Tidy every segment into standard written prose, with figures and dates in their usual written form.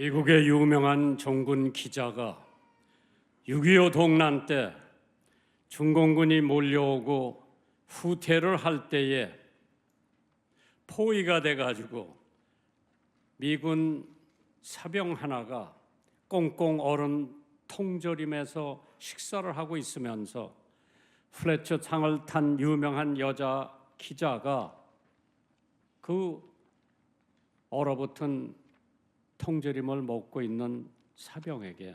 미국의 유명한 종군 기자가 6.25 동란 때 중공군이 몰려오고 후퇴를 할 때에 포위가 돼가지고 미군 사병 하나가 꽁꽁 얼은 통조림에서 식사를 하고 있으면서 플래처 상을 탄 유명한 여자 기자가 그 얼어붙은 통조림을 먹고 있는 사병에게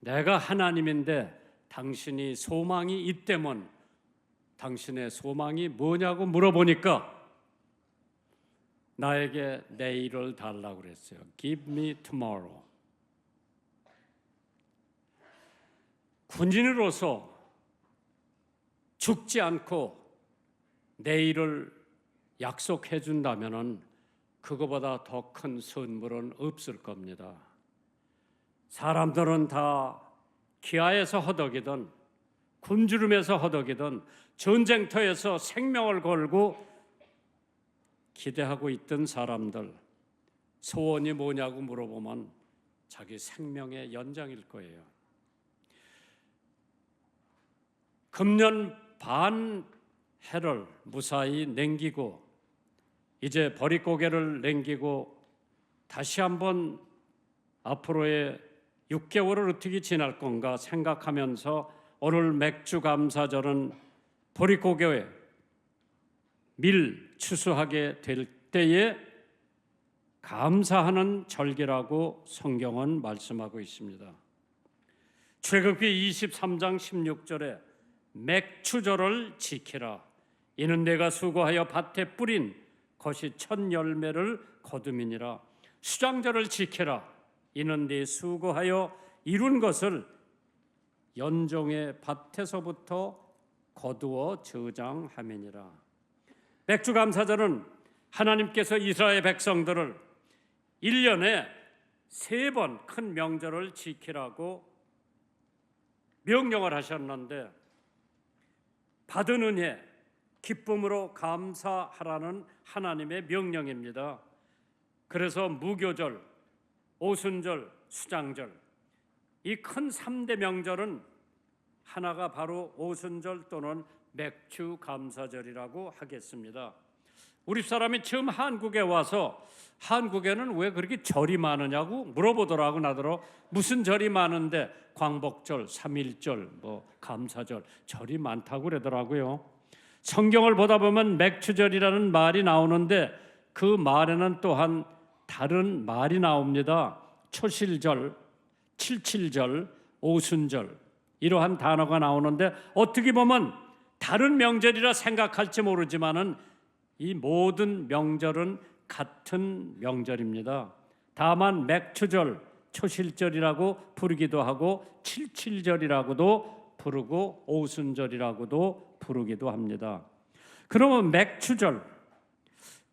내가 하나님인데 당신이 소망이 있다면 당신의 소망이 뭐냐고 물어보니까 나에게 내일을 달라고 그랬어요. Give me tomorrow. 군인으로서 죽지 않고 내일을 약속해 준다면은 그거보다 더 큰 선물은 없을 겁니다. 사람들은 다 기아에서 허덕이든 굶주림에서 허덕이든 전쟁터에서 생명을 걸고 기대하고 있던 사람들 소원이 뭐냐고 물어보면 자기 생명의 연장일 거예요. 금년 반 해를 무사히 남기고 이제 버릿고개를 남기고 다시 한번 앞으로의 6개월을 어떻게 지날 건가 생각하면서 오늘 맥주 감사절은 버릿고개에 밀 추수하게 될 때에 감사하는 절기라고 성경은 말씀하고 있습니다. 출애굽기 23장 16절에 맥추절을 지키라. 이는 내가 수고하여 밭에 뿌린 것이 첫 열매를 거둠이니라. 수장절을 지키라. 이는 네 수고하여 이룬 것을 연종의 밭에서부터 거두어 저장함이니라. 맥주감사절은 하나님께서 이스라엘 백성들을 1년에 3번 큰 명절을 지키라고 명령을 하셨는데 받은 은혜, 기쁨으로 감사하라는 하나님의 명령입니다. 그래서 무교절, 오순절, 수장절 이 큰 3대 명절은 하나가 바로 오순절 또는 맥주감사절이라고 하겠습니다. 우리 사람이 처음 한국에 와서 한국에는 왜 그렇게 절이 많으냐고 물어보더라고. 나더러 무슨 절이 많은데 광복절, 3.1절, 감사절 절이 많다고 그러더라고요. 성경을 보다 보면 맥추절이라는 말이 나오는데 그 말에는 또한 다른 말이 나옵니다. 초실절, 칠칠절, 오순절 이러한 단어가 나오는데 어떻게 보면 다른 명절이라 생각할지 모르지만은 이 모든 명절은 같은 명절입니다. 다만 맥추절, 초실절이라고 부르기도 하고 칠칠절이라고도 부르고 오순절이라고도 부르기도 합니다. 그러면 맥추절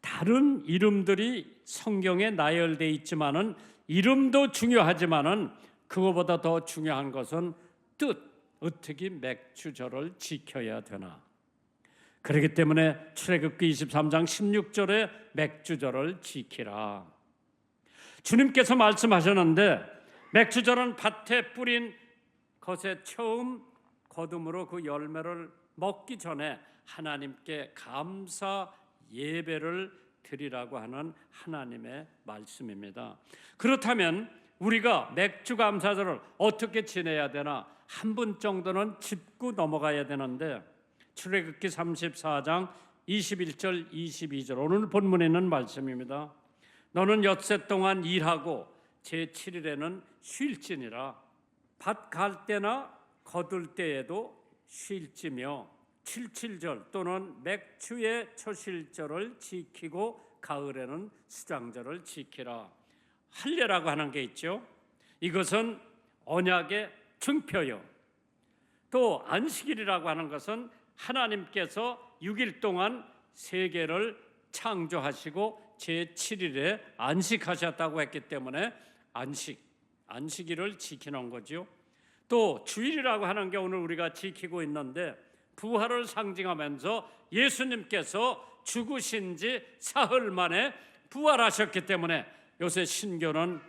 다른 이름들이 성경에 나열되어 있지만은 이름도 중요하지만은 그거보다 더 중요한 것은 뜻, 어떻게 맥추절을 지켜야 되나. 그렇기 때문에 출애굽기 23장 16절에 맥주절을 지키라. 주님께서 말씀하셨는데 맥주절은 밭에 뿌린 것에 처음 거둠으로 그 열매를 먹기 전에 하나님께 감사 예배를 드리라고 하는 하나님의 말씀입니다. 그렇다면 우리가 맥주감사절을 어떻게 지내야 되나 한 분 정도는 짚고 넘어가야 되는데 출애굽기 34장 21절 22절 오늘 본문에 있는 말씀입니다. 너는 엿새 동안 일하고 제7일에는 쉴지니라. 밭 갈 때나 거둘 때에도 쉴지며 칠칠절 또는 맥추의 초실절을 지키고 가을에는 수장절을 지키라. 할례라고 하는 게 있죠. 이것은 언약의 증표요. 또 안식일이라고 하는 것은 하나님께서 6일 동안 세계를 창조하시고 제7일에 안식하셨다고 했기 때문에 안식일을 지키는 거죠. 또 주일이라고 하는 게 오늘 우리가 지키고 있는데 부활을 상징하면서 예수님께서 죽으신 지 사흘 만에 부활하셨기 때문에 요새 신교는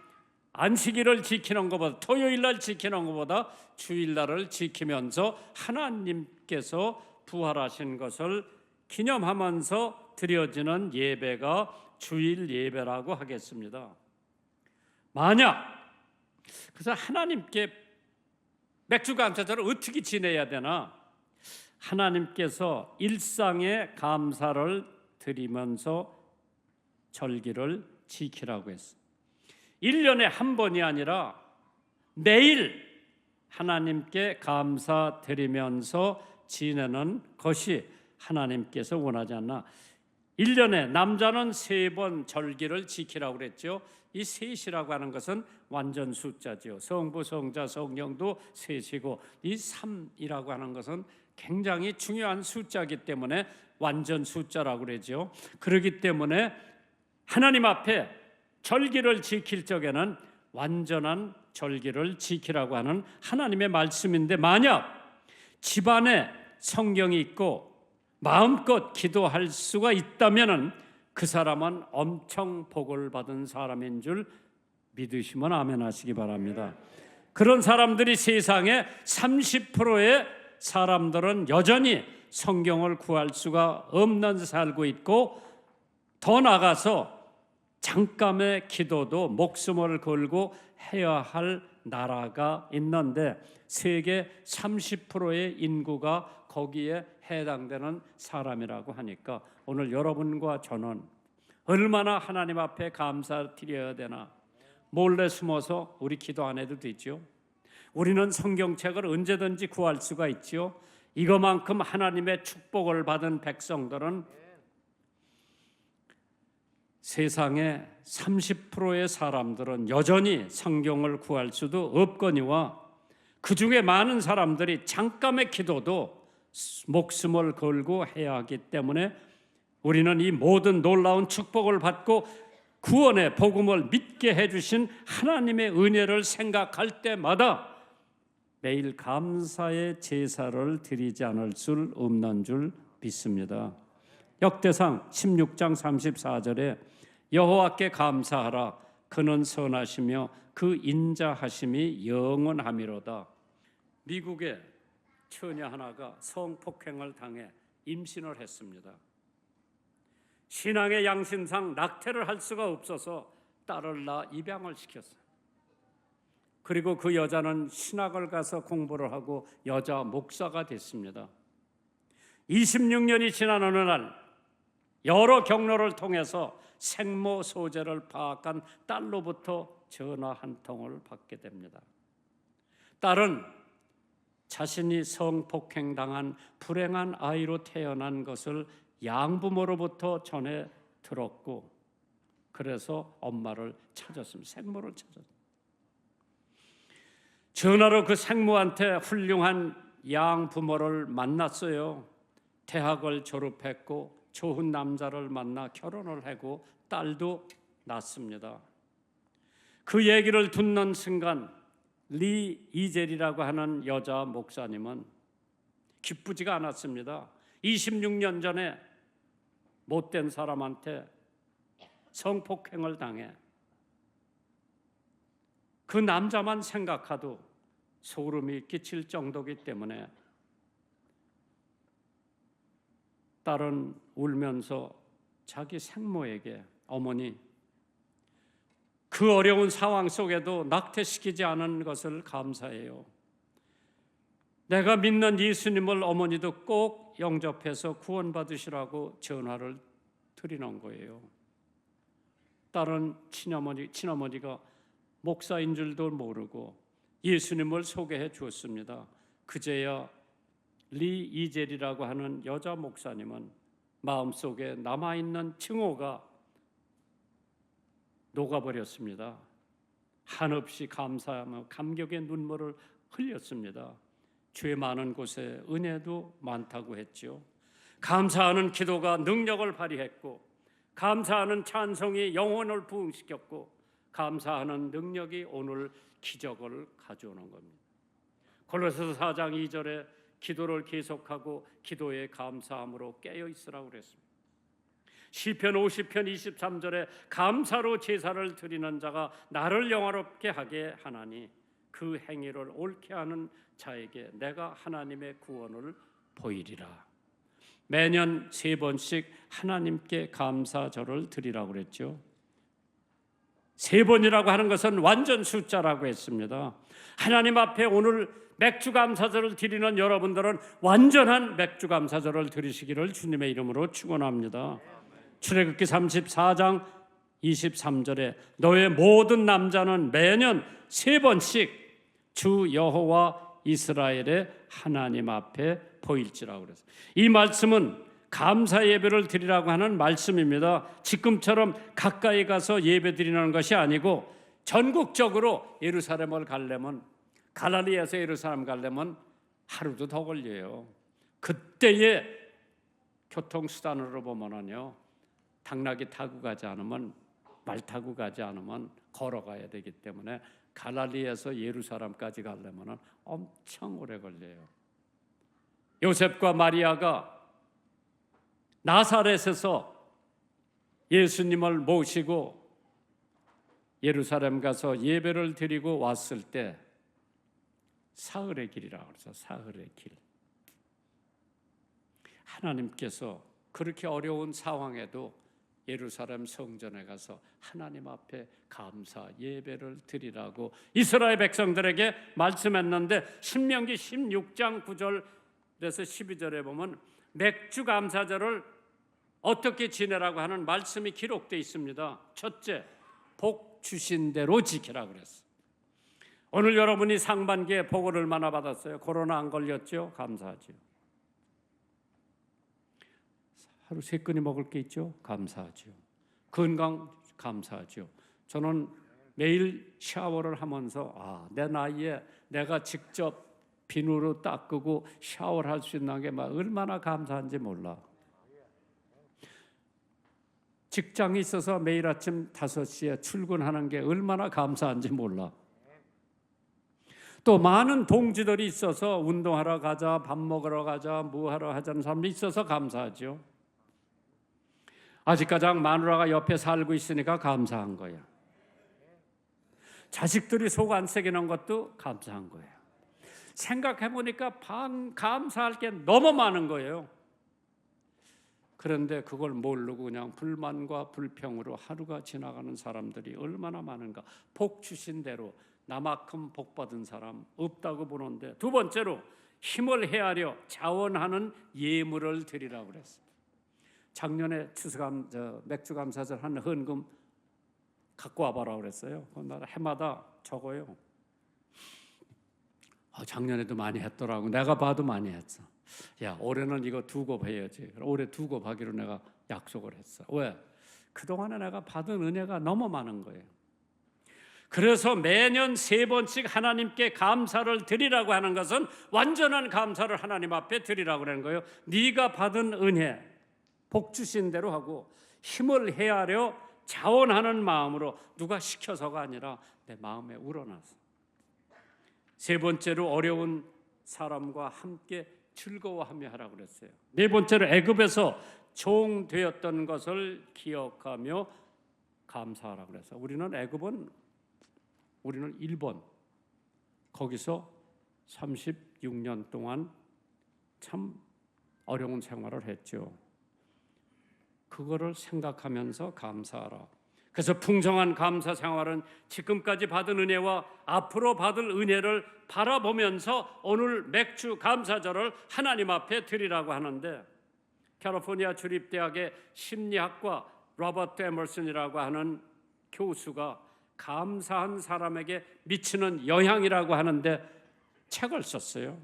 안식일을 지키는 것보다, 토요일날 지키는 것보다 주일날을 지키면서 하나님께서 부활하신 것을 기념하면서 드려지는 예배가 주일 예배라고 하겠습니다. 만약 그래서 하나님께 맥주 감사절을 어떻게 지내야 되나? 하나님께서 일상의 감사를 드리면서 절기를 지키라고 했어요. 1년에 한 번이 아니라 매일 하나님께 감사드리면서 지내는 것이 하나님께서 원하지 않나. 1년에 남자는 3번 절기를 지키라고 그랬죠. 이 셋이라고 하는 것은 완전 숫자죠. 성부, 성자, 성령도 셋이고, 이 3이라고 하는 것은 굉장히 중요한 숫자이기 때문에 완전 숫자라고 그러죠. 그렇기 때문에 하나님 앞에 절기를 지킬 적에는 완전한 절기를 지키라고 하는 하나님의 말씀인데, 만약 집안에 성경이 있고 마음껏 기도할 수가 있다면 그 사람은 엄청 복을 받은 사람인 줄 믿으시면 아멘 하시기 바랍니다. 그런 사람들이 세상에 30%의 사람들은 여전히 성경을 구할 수가 없는 살고 있고, 더 나아가서 잠깐의 기도도 목숨을 걸고 해야 할 나라가 있는데 세계 30%의 인구가 거기에 해당되는 사람이라고 하니까 오늘 여러분과 저는 얼마나 하나님 앞에 감사드려야 되나. 몰래 숨어서 우리 기도 안 해도 되죠. 우리는 성경책을 언제든지 구할 수가 있죠. 이거만큼 하나님의 축복을 받은 백성들은 세상의 30%의 사람들은 여전히 성경을 구할 수도 없거니와 그 중에 많은 사람들이 잠깐의 기도도 목숨을 걸고 해야 하기 때문에 우리는 이 모든 놀라운 축복을 받고 구원의 복음을 믿게 해주신 하나님의 은혜를 생각할 때마다 매일 감사의 제사를 드리지 않을 수 없는 줄 믿습니다. 역대상 16장 34절에 여호와께 감사하라, 그는 선하시며 그 인자하심이 영원하미로다. 미국의 처녀 하나가 성폭행을 당해 임신을 했습니다. 신앙의 양심상 낙태를 할 수가 없어서 딸을 낳아 입양을 시켰어요. 그리고 그 여자는 신학을 가서 공부를 하고 여자 목사가 됐습니다. 26년이 지난 어느 날 여러 경로를 통해서 생모 소재를 파악한 딸로부터 전화 한 통을 받게 됩니다. 딸은 자신이 성폭행당한 불행한 아이로 태어난 것을 양부모로부터 전해 들었고, 그래서 엄마를 찾았습니다. 생모를 찾았습니다. 전화로 그 생모한테 훌륭한 양부모를 만났어요. 대학을 졸업했고 좋은 남자를 만나 결혼을 하고 딸도 낳습니다. 그 얘기를 듣는 순간 리 이젤이라고 하는 여자 목사님은 기쁘지가 않았습니다. 26년 전에 못된 사람한테 성폭행을 당해 그 남자만 생각해도 소름이 끼칠 정도이기 때문에 딸은 울면서 자기 생모에게, 어머니, 그 어려운 상황 속에도 낙태시키지 않은 것을 감사해요. 내가 믿는 예수님을 어머니도 꼭 영접해서 구원받으시라고 전화를 드리는 거예요. 딸은 친어머니가 목사인 줄도 모르고 예수님을 소개해 주었습니다. 그제야 리 이젤이라고 하는 여자 목사님은 마음속에 남아있는 증오가 녹아버렸습니다. 한없이 감사하며 감격의 눈물을 흘렸습니다. 죄 많은 곳에 은혜도 많다고 했죠. 감사하는 기도가 능력을 발휘했고, 감사하는 찬송이 영혼을 부흥시켰고, 감사하는 능력이 오늘 기적을 가져오는 겁니다. 골로새서 4장 2절에 기도를 계속하고 기도에 감사함으로 깨어 있으라고 그랬습니다. 시편 50편 23절에 감사로 제사를 드리는 자가 나를 영화롭게 하게 하나니 그 행위를 옳게 하는 자에게 내가 하나님의 구원을 보이리라. 매년 3번씩 하나님께 감사절을 드리라고 그랬죠. 3번이라고 하는 것은 완전 숫자라고 했습니다. 하나님 앞에 오늘 맥주 감사절을 드리는 여러분들은 완전한 맥주 감사절을 드리시기를 주님의 이름으로 축원합니다. 출애굽기 34장 23절에 너의 모든 남자는 매년 3번씩 주 여호와 이스라엘의 하나님 앞에 보일지라고 그랬어요. 이 말씀은 감사 예배를 드리라고 하는 말씀입니다. 지금처럼 가까이 가서 예배 드리는 것이 아니고 전국적으로 예루살렘을 가려면, 갈릴리에서 예루살렘 가려면 하루도 더 걸려요. 그때의 교통수단으로 보면은요, 당나귀 타고 가지 않으면, 말 타고 가지 않으면 걸어가야 되기 때문에 갈릴리에서 예루살렘까지 가려면 엄청 오래 걸려요. 요셉과 마리아가 나사렛에서 예수님을 모시고 예루살렘 가서 예배를 드리고 왔을 때 사흘의 길이라고 해서 사흘의 길. 하나님께서 그렇게 어려운 상황에도 예루살렘 성전에 가서 하나님 앞에 감사 예배를 드리라고 이스라엘 백성들에게 말씀했는데 신명기 16장 9절에서 12절에 보면 맥주 감사절을 어떻게 지내라고 하는 말씀이 기록되어 있습니다. 첫째, 복 주신 대로 지키라 그랬어요. 오늘 여러분이 상반기에 복을 얼마나 받았어요? 코로나 안 걸렸죠? 감사하죠. 하루 3끼니 먹을 게 있죠? 감사하죠. 건강 감사하죠. 저는 매일 샤워를 하면서 내 나이에 내가 직접 비누로 닦고 샤워를 할 수 있는 게 얼마나 감사한지 몰라. 직장이 있어서 매일 아침 5시에 출근하는 게 얼마나 감사한지 몰라. 또 많은 동지들이 있어서 운동하러 가자, 밥 먹으러 가자, 뭐 하러 하자는 사람이 있어서 감사하죠. 아직 가장 마누라가 옆에 살고 있으니까 감사한 거야. 자식들이 속 안 썩이는 것도 감사한 거예요. 생각해보니까 감사할 게 너무 많은 거예요. 그런데 그걸 모르고 그냥 불만과 불평으로 하루가 지나가는 사람들이 얼마나 많은가. 복 주신 대로 나만큼 복 받은 사람 없다고 보는데, 두 번째로 힘을 헤아려 자원하는 예물을 드리라고 그랬어요. 작년에 맥주 감사절 한 헌금 갖고 와봐라 그랬어요. 나 해마다 적어요. 작년에도 많이 했더라고. 내가 봐도 많이 했어. 야, 올해는 이거 2곱 해야지. 올해 2곱 하기로 내가 약속을 했어. 왜? 그동안에 내가 받은 은혜가 너무 많은 거예요. 그래서 매년 3번씩 하나님께 감사를 드리라고 하는 것은 완전한 감사를 하나님 앞에 드리라고 하는 거예요. 네가 받은 은혜, 복 주신 대로 하고 힘을 헤아려 자원하는 마음으로, 누가 시켜서가 아니라 내 마음에 우러나서. 3번째로 어려운 사람과 함께 즐거워하며 하라고 그랬어요. 4번째로 애굽에서 종 되었던 것을 기억하며 감사하라고 그랬어요. 우리는 1번 거기서 36년 동안 참 어려운 생활을 했죠. 그거를 생각하면서 감사하라. 그래서 풍성한 감사 생활은 지금까지 받은 은혜와 앞으로 받을 은혜를 바라보면서 오늘 맥주 감사절을 하나님 앞에 드리라고 하는데, 캘리포니아 주립대학의 심리학과 로버트 에머슨이라고 하는 교수가 감사한 사람에게 미치는 영향이라고 하는데 책을 썼어요.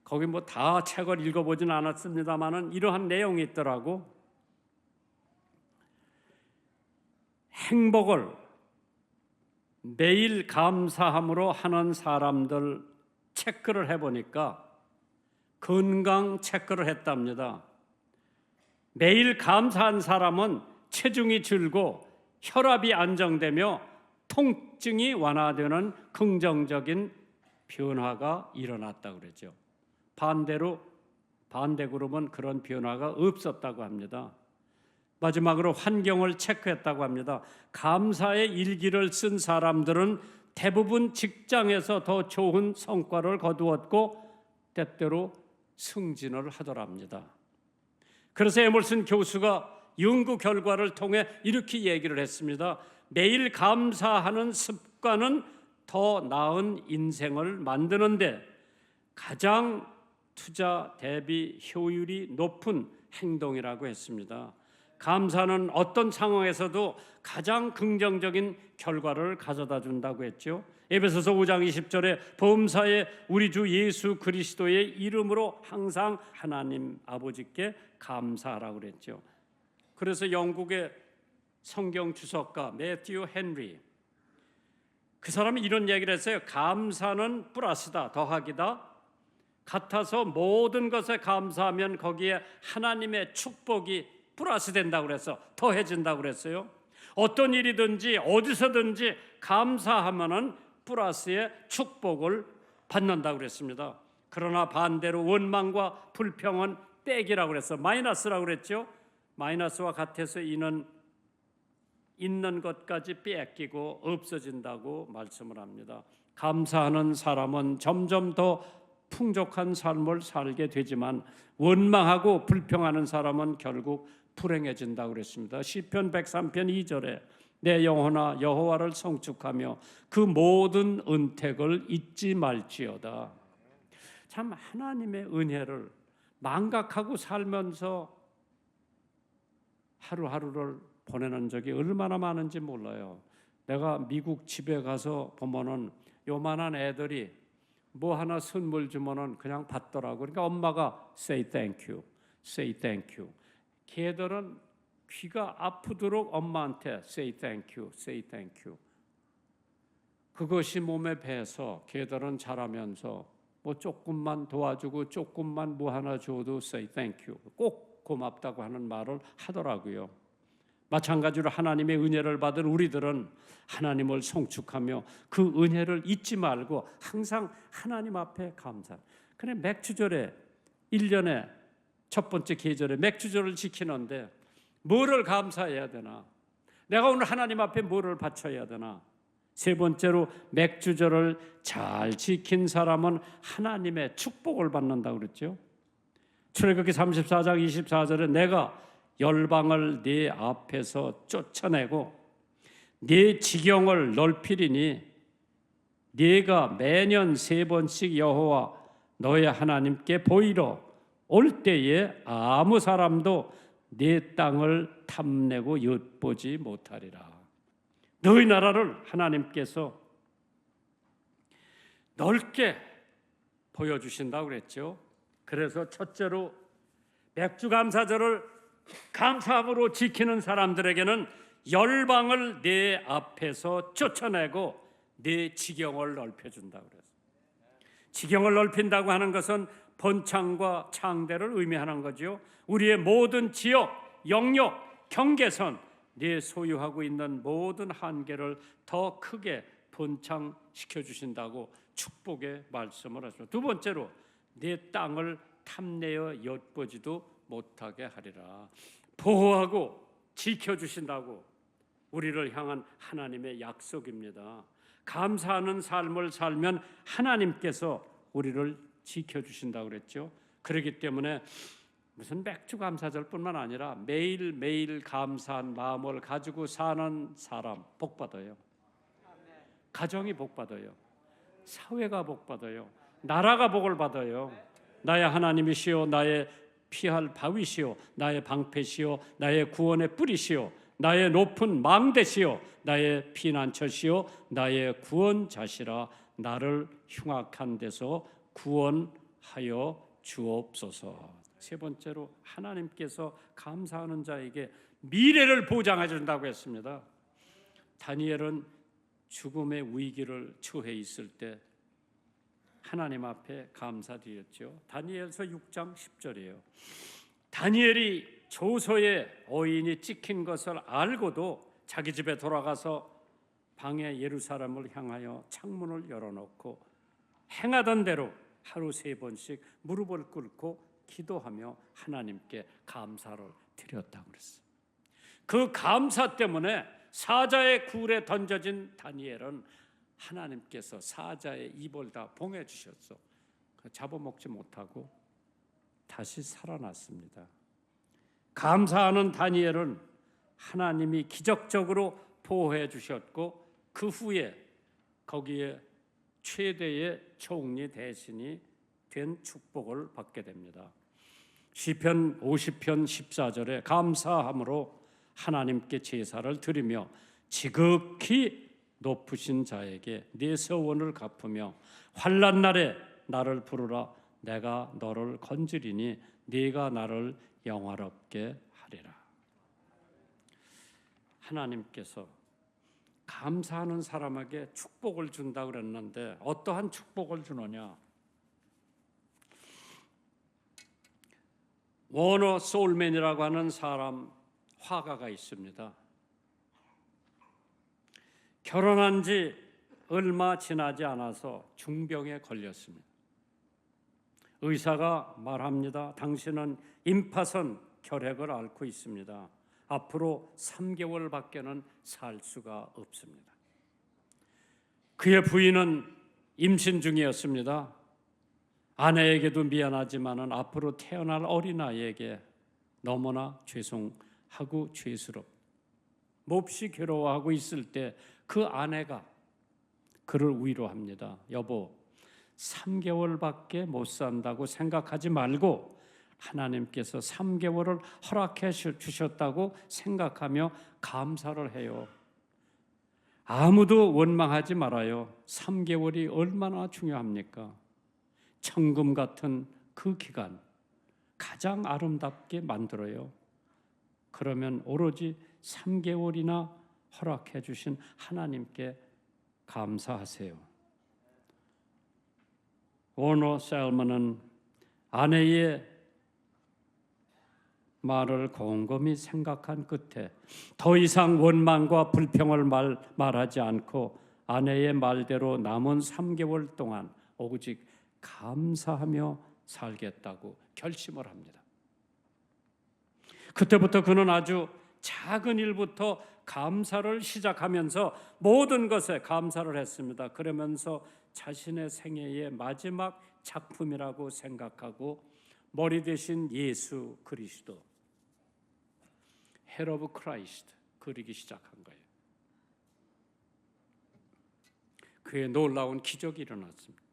거기 다 책을 읽어보진 않았습니다만은 이러한 내용이 있더라고. 행복을 매일 감사함으로 하는 사람들 체크를 해보니까 건강 체크를 했답니다. 매일 감사한 사람은 체중이 줄고 혈압이 안정되며 통증이 완화되는 긍정적인 변화가 일어났다고 그랬죠. 반대 그룹은 그런 변화가 없었다고 합니다. 마지막으로 환경을 체크했다고 합니다. 감사의 일기를 쓴 사람들은 대부분 직장에서 더 좋은 성과를 거두었고 때때로 승진을 하더랍니다. 그래서 에멀슨 교수가 연구 결과를 통해 이렇게 얘기를 했습니다. 매일 감사하는 습관은 더 나은 인생을 만드는데 가장 투자 대비 효율이 높은 행동이라고 했습니다. 감사는 어떤 상황에서도 가장 긍정적인 결과를 가져다 준다고 했죠. 에베소서 5장 20절에 범사에 우리 주 예수 그리스도의 이름으로 항상 하나님 아버지께 감사하라고 그랬죠. 그래서 영국의 성경 주석가 매튜 헨리, 그 사람이 이런 얘기를 했어요. 감사는 플러스다, 더하기다. 같아서 모든 것에 감사하면 거기에 하나님의 축복이 플러스 된다고 그래서 더해진다고 그랬어요. 어떤 일이든지 어디서든지 감사하면은 플러스의 축복을 받는다고 그랬습니다. 그러나 반대로 원망과 불평은 떼기라고 그래서 마이너스라고 그랬죠. 마이너스와 같아서 이는 있는 것까지 뺏기고 없어진다고 말씀을 합니다. 감사하는 사람은 점점 더 풍족한 삶을 살게 되지만 원망하고 불평하는 사람은 결국 불행해진다고 그랬습니다. 시편 103편 2절에 내 영혼아 여호와를 성축하며 그 모든 은택을 잊지 말지어다. 참 하나님의 은혜를 망각하고 살면서 하루하루를 보내는 적이 얼마나 많은지 몰라요. 내가 미국 집에 가서 보면은 요만한 애들이 뭐 하나 선물 주면은 그냥 받더라고. 그러니까 엄마가 say thank you, say thank you. 걔들은 귀가 아프도록 엄마한테 say thank you, say thank you. 그것이 몸에 배서 걔들은 자라면서 뭐 조금만 도와주고 조금만 뭐 하나 줘도 say thank you, 꼭 고맙다고 하는 말을 하더라고요. 마찬가지로 하나님의 은혜를 받은 우리들은 하나님을 성축하며 그 은혜를 잊지 말고 항상 하나님 앞에 감사. 그래 맥주절에 1년에 첫 번째 계절에 맥주절을 지키는데 뭐를 감사해야 되나? 내가 오늘 하나님 앞에 뭐를 바쳐야 되나? 세 번째로 맥주절을 잘 지킨 사람은 하나님의 축복을 받는다고 그랬죠. 출애굽기 34장 24절에 내가 열방을 네 앞에서 쫓아내고 네 지경을 넓히리니 네가 매년 3번씩 여호와 너의 하나님께 보이러 올 때에 아무 사람도 네 땅을 탐내고 엿보지 못하리라. 너희 나라를 하나님께서 넓게 보여주신다고 그랬죠. 그래서 첫째로 맥주감사절을 감사함으로 지키는 사람들에게는 열방을 내 앞에서 쫓아내고 내 지경을 넓혀준다고 그랬어요. 지경을 넓힌다고 하는 것은 번창과 창대를 의미하는 거죠. 우리의 모든 지역, 영역, 경계선, 내 소유하고 있는 모든 한계를 더 크게 번창시켜 주신다고 축복의 말씀을 하죠. 두 번째로 내 땅을 탐내어 엿보지도 못하게 하리라. 보호하고 지켜주신다고 우리를 향한 하나님의 약속입니다. 감사하는 삶을 살면 하나님께서 우리를 지켜주신다고 그랬죠. 그렇기 때문에 무슨 맥주감사절뿐만 아니라 매일매일 감사한 마음을 가지고 사는 사람 복받아요. 가정이 복받아요. 사회가 복받아요. 나라가 복을 받아요. 나의 하나님이시오, 나의 피할 바위시오, 나의 방패시오, 나의 구원의 뿌리시오, 나의 높은 망대시오, 나의 피난처시오, 나의 구원자시라. 나를 흉악한 데서 구원하여 주옵소서. 세 번째로 하나님께서 감사하는 자에게 미래를 보장해 준다고 했습니다. 다니엘은 죽음의 위기를 처해 있을 때 하나님 앞에 감사드렸죠. 다니엘서 6장 10절이에요. 다니엘이 조서에 어인이 찍힌 것을 알고도 자기 집에 돌아가서 방에 예루살렘을 향하여 창문을 열어놓고 행하던 대로 하루 3번씩 무릎을 꿇고 기도하며 하나님께 감사를 드렸다고 그랬어요. 그 감사 때문에 사자의 굴에 던져진 다니엘은 하나님께서 사자의 입을 다 봉해 주셨어. 잡아먹지 못하고 다시 살아났습니다. 감사하는 다니엘은 하나님이 기적적으로 보호해 주셨고 그 후에 거기에 최대의 총리 대신이 된 축복을 받게 됩니다. 시편 50편 14절에 감사함으로 하나님께 제사를 드리며 지극히 높으신 자에게 내 서원을 갚으며 환난 날에 나를 부르라 내가 너를 건지리니 네가 나를 영화롭게 하리라. 하나님께서 감사하는 사람에게 축복을 준다 그랬는데 어떠한 축복을 주느냐? 워너 솔맨이라고 하는 사람 화가가 있습니다. 결혼한 지 얼마 지나지 않아서 중병에 걸렸습니다. 의사가 말합니다. 당신은 임파선 결핵을 앓고 있습니다. 앞으로 3개월밖에는 살 수가 없습니다. 그의 부인은 임신 중이었습니다. 아내에게도 미안하지만은 앞으로 태어날 어린아이에게 너무나 죄송하고 죄스럽고 몹시 괴로워하고 있을 때 그 아내가 그를 위로합니다. 여보, 3개월밖에 못 산다고 생각하지 말고 하나님께서 3개월을 허락해 주셨다고 생각하며 감사를 해요. 아무도 원망하지 말아요. 3개월이 얼마나 중요합니까? 천금 같은 그 기간 가장 아름답게 만들어요. 그러면 오로지 3개월이나 허락해 주신 하나님께 감사하세요. 워너 셀먼은 아내의 말을 곰곰이 생각한 끝에 더 이상 원망과 불평을 말하지 않고 아내의 말대로 남은 3개월 동안 오직 감사하며 살겠다고 결심을 합니다. 그때부터 그는 아주 작은 일부터 감사를 시작하면서 모든 것에 감사를 했습니다. 그러면서 자신의 생애의 마지막 작품이라고 생각하고 머리 대신 예수 그리스도 Head of Christ 그리기 시작한 거예요. 그의 놀라운 기적이 일어났습니다.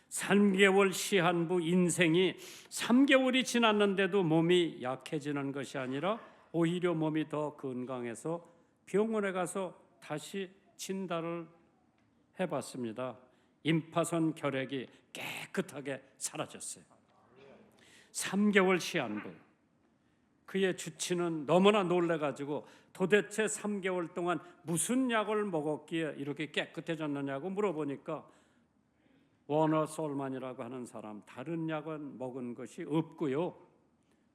3개월 시한부 인생이 3개월이 지났는데도 몸이 약해지는 것이 아니라 오히려 몸이 더 건강해서 병원에 가서 다시 진단을 해봤습니다. 임파선 결핵이 깨끗하게 사라졌어요. 3개월 시한부. 그의 주치는 너무나 놀래가지고 도대체 3개월 동안 무슨 약을 먹었기에 이렇게 깨끗해졌느냐고 물어보니까 워너 솔만이라고 하는 사람 다른 약은 먹은 것이 없고요.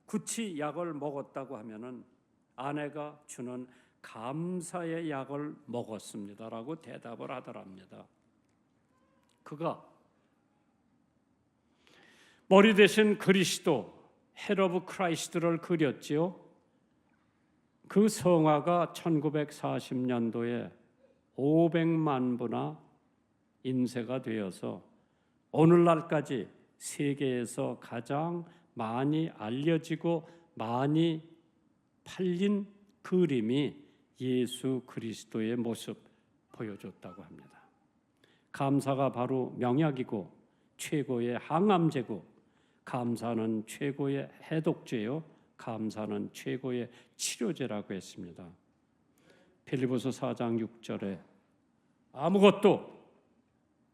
굳이 약을 먹었다고 하면은 아내가 주는 감사의 약을 먹었습니다라고 대답을 하더랍니다. 그가 머리 대신 그리스도 Head of Christ를 그렸지요. 그 성화가 1940년도에 500만 부나 인쇄가 되어서 오늘날까지 세계에서 가장 많이 알려지고 많이 팔린 그림이 예수 그리스도의 모습 보여줬다고 합니다. 감사가 바로 명약이고 최고의 항암제고 감사는 최고의 해독제요 감사는 최고의 치료제라고 했습니다. 빌립보서 4장 6절에 아무것도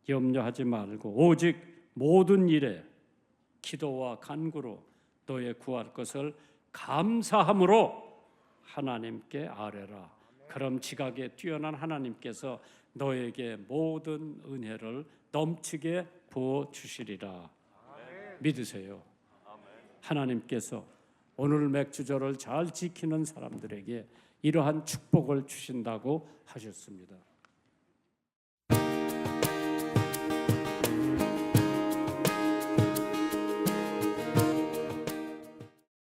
염려하지 말고 오직 모든 일에 기도와 간구로 너의 구할 것을 감사함으로 하나님께 아뢰라. 그럼 지각에 뛰어난 하나님께서 너에게 모든 은혜를 넘치게 부어 주시리라. 믿으세요. 하나님께서 오늘 맥주절을 잘 지키는 사람들에게 이러한 축복을 주신다고 하셨습니다.